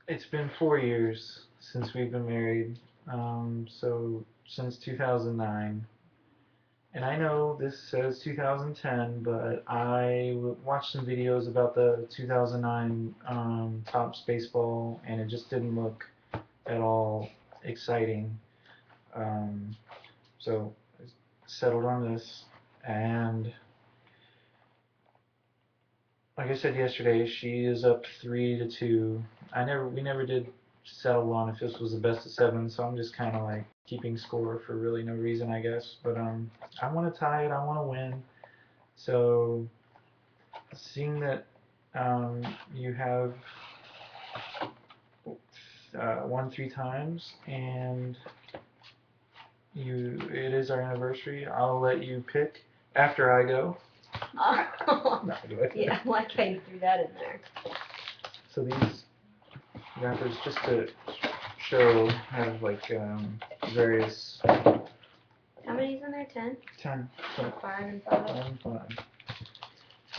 It's been 4 years since we've been married. So since 2009. And I know this says 2010, but I watched some videos about the 2009 Topps baseball, and it just didn't look at all exciting. Um, so I settled on this, and like I said yesterday, she is up 3-2. We never did settle on if this was the best of seven, so I'm just kind of like keeping score for really no reason, I guess. But I want to tie it. I want to win. So seeing that you have won 3 times and it is our anniversary, I'll let you pick after I go. Oh. No, Yeah, I like how you threw that in there. So these wrappers, just to show, have like various. How many's in there? 10? 10. So 5 and 5. 5 and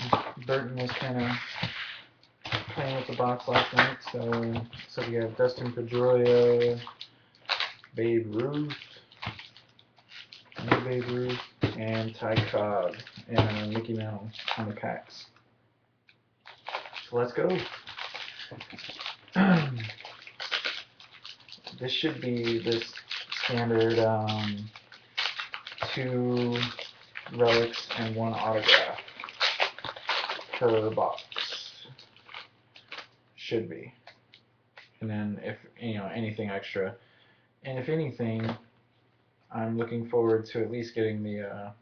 5. Burton was kind of playing with the box last night, so we have Dustin Pedroia, Babe Ruth, no Babe Ruth, and Ty Cobb, and Mickey Mantle on the packs. So let's go. This should be this standard 2 relics and 1 autograph per box. Should be. And then if anything extra, and if anything, I'm looking forward to at least getting the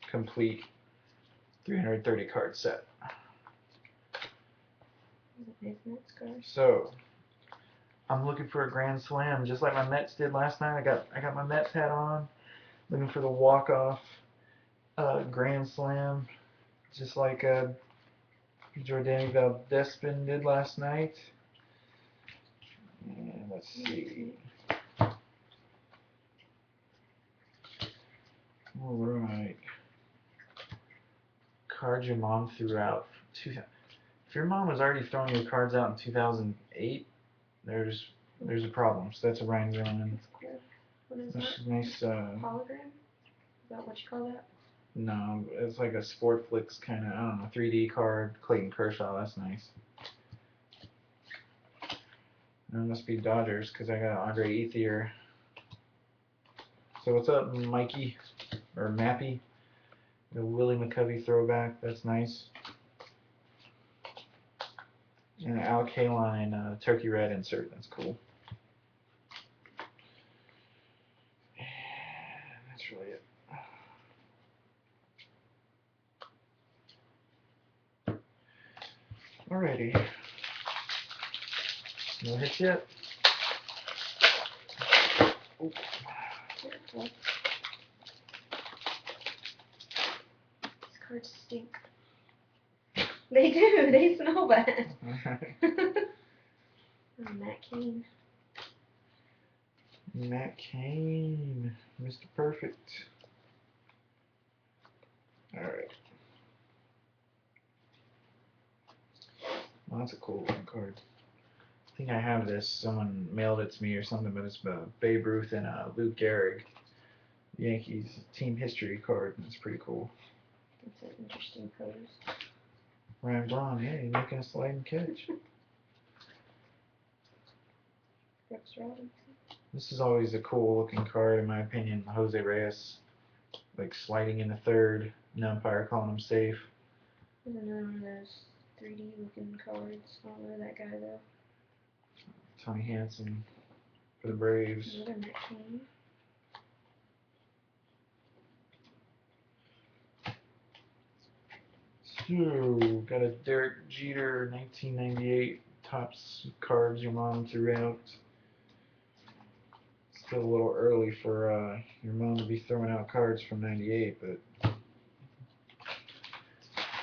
complete 330 card set. So I'm looking for a grand slam, just like my Mets did last night. I got my Mets hat on, looking for the walk-off grand slam, just like Jordani Valdespin did last night. And let's see. All right. Cards your mom threw out. If your mom was already throwing your cards out in 2008, there's a problem. So that's a Ryan Zimmerman. That's cool. What is That's that? nice. Hologram? Is that what you call that? No, it's like a Sportflix kind of, I don't know, 3D card. Clayton Kershaw, that's nice. That must be Dodgers because I got Andre Ethier. So what's up, Mikey? Or Mappy? The Willie McCovey throwback, that's nice. And an Al Kaline turkey red insert, that's cool. And that's really it. Alrighty. No hits yet. Oh. These cards stink. They do. They smell bad. Oh, Matt Cain. Matt Cain, Mr. Perfect. Alright. Well, that's a cool looking card. I think I have this. Someone mailed it to me or something, but it's Babe Ruth and Lou Gehrig, Yankees team history card. It's pretty cool. That's an interesting pose. Ryan Braun, hey, making a sliding catch. Brooks Robinson. This is always a cool looking card, in my opinion. Jose Reyes, like sliding in the third, an umpire calling him safe. There's another one of those 3D looking cards. I don't know that guy though. Tommy Hanson for the Braves. Another Matt Cain. So, got a Derek Jeter 1998 Topps cards your mom threw out. Still a little early for your mom to be throwing out cards from 98, but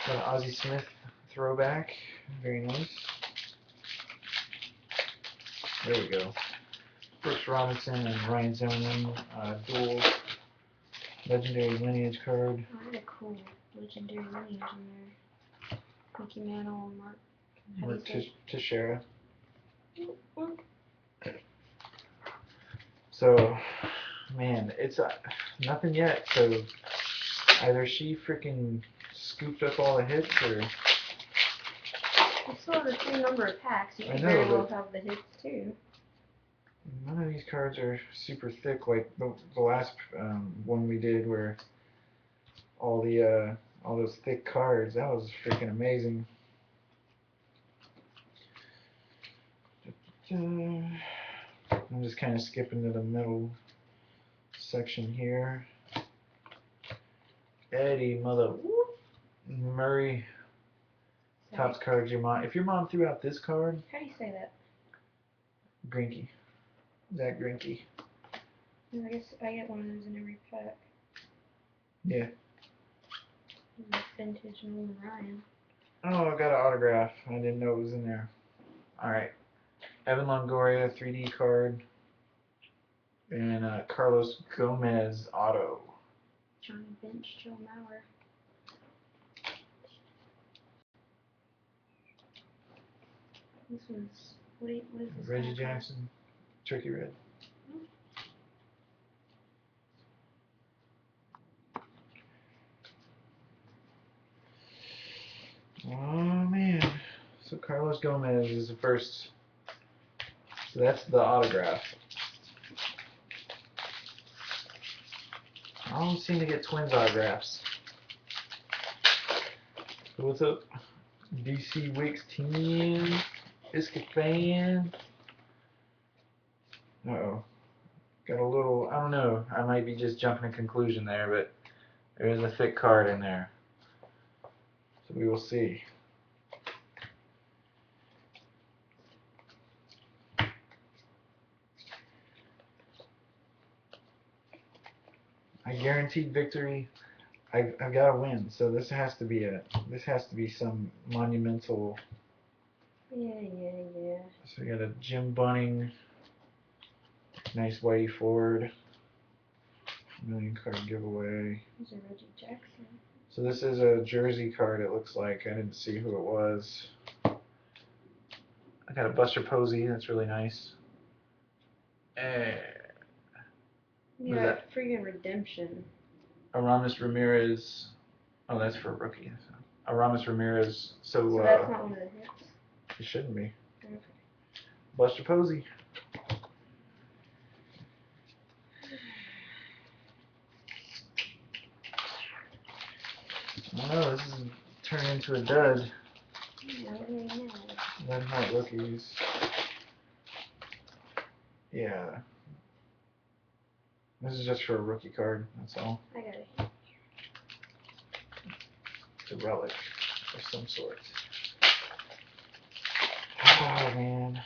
got an Ozzie Smith throwback. Very nice. There we go. Brooks Robinson and Ryan Zimmerman dual legendary lineage card. Oh, I had a cool legendary lineage in there. Mickey Mantle and Mark. Mark Teixeira. So, man, it's nothing yet. So either she freaking scooped up all the hits, or You still have the same number of packs. You I could know, very well but have the hits too. none of these cards are super thick like the last one we did, where all those thick cards. That was freaking amazing. I'm just kind of skipping to the middle section here. Eddie Mother Murray. Topps cards your mom. If your mom threw out this card, How do you say that? Grinky. Zach Grinky. I guess I get one of those in every pack. Yeah. Vintage Nolan Ryan. Oh, I got an autograph. I didn't know it was in there. Alright. Evan Longoria 3D card. And Carlos Gomez auto. Johnny Bench, Joe Mauer. This one's, what is this? Reggie Jackson. Turkey Red. Oh man. So Carlos Gomez is the first. So that's the autograph. I don't seem to get Twins autographs. So what's up? DC Wicks team. Biscuit fan. Uh-oh. Got a little, I don't know. I might be just jumping to conclusion there, but there is a thick card in there. So we will see. I guaranteed victory. I've got to win. So this has to be some monumental. Yeah. So we got a Jim Bunning. Nice Whitey Ford. Million card giveaway. There's a Reggie Jackson. So this is a jersey card, it looks like. I didn't see who it was. I got a Buster Posey, that's really nice. You got friggin' redemption. Aramis Ramirez. Oh, that's for a rookie. Aramis Ramirez. So that's not one of the hits? It shouldn't be. Okay. Buster Posey. I don't know, this is turning into a dud. Yeah, what do you know? Red Hot rookies. Yeah. This is just for a rookie card, that's all. I got it. It's a relic of some sort. Oh man.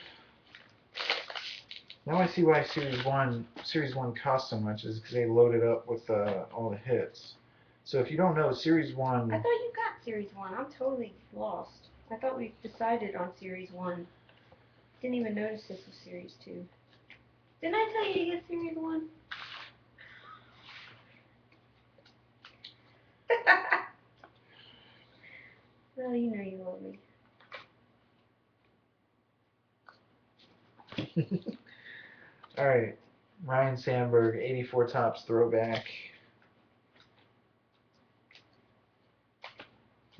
Now I see why Series 1 costs so much, is because they loaded up with all the hits. So if you don't know, Series 1... I thought you got Series 1. I'm totally lost. I thought we decided on Series 1. Didn't even notice this was Series 2. Didn't I tell you to get Series 1? Well, you know you love me. Alright, Ryan Sandberg, 84 Topps throwback.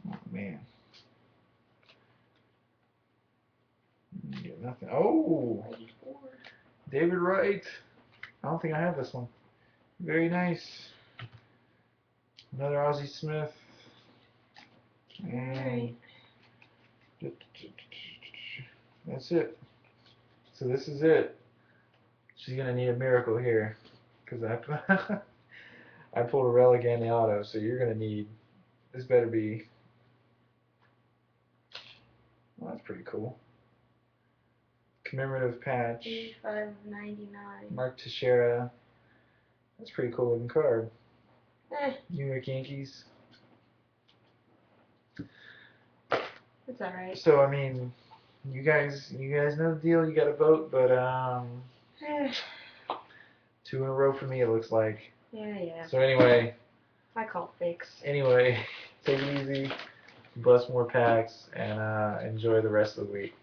Oh man. Get nothing. Oh! 84. David Wright. I don't think I have this one. Very nice. Another Ozzie Smith. And that's it. So this is it. She's gonna need a miracle here, because I pulled a relic and the auto, so you're gonna need. This better be. Well, that's pretty cool. Commemorative patch. 85.99. Mark Teixeira. That's a pretty cool looking card. New York Yankees. It's alright. So I mean, you guys know the deal. You got to vote, but 2 in a row for me, it looks like. Yeah. So anyway. I call fix. Anyway, take it easy, bust more packs, and enjoy the rest of the week.